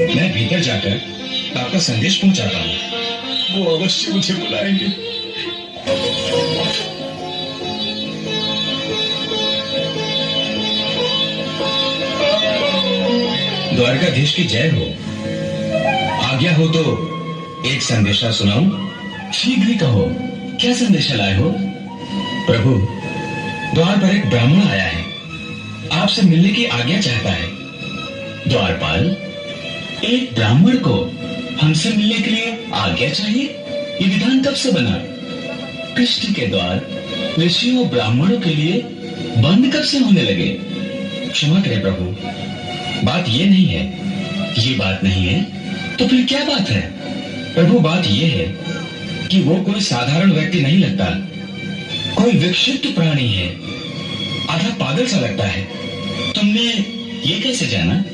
मैं भीतर जाकर आपका संदेश पहुंचाता हूँ। वो अवश्य मुझे बुलाएंगे। द्वारकाधीश की जय हो। आज्ञा हो तो एक संदेशा सुनाऊं? शीघ्र ही कहो, क्या संदेशा लाए हो? प्रभु, द्वार पर एक ब्राह्मण आया है, आपसे मिलने की आज्ञा चाहता है। द्वारपाल, एक ब्राह्मण को हमसे मिलने के लिए आज्ञा चाहिए? ये विधान कब से बना? कृष्ण के द्वार ऋषियों ब्राह्मणों के लिए बंद कब से होने लगे? क्षमा करें प्रभु, बात ये नहीं है। ये बात नहीं है तो फिर क्या बात है? प्रभु, बात ये है कि वो कोई साधारण व्यक्ति नहीं लगता, कोई विक्षिप्त प्राणी है, आधा पागल सा लगता है। तुमने ये कैसे जाना?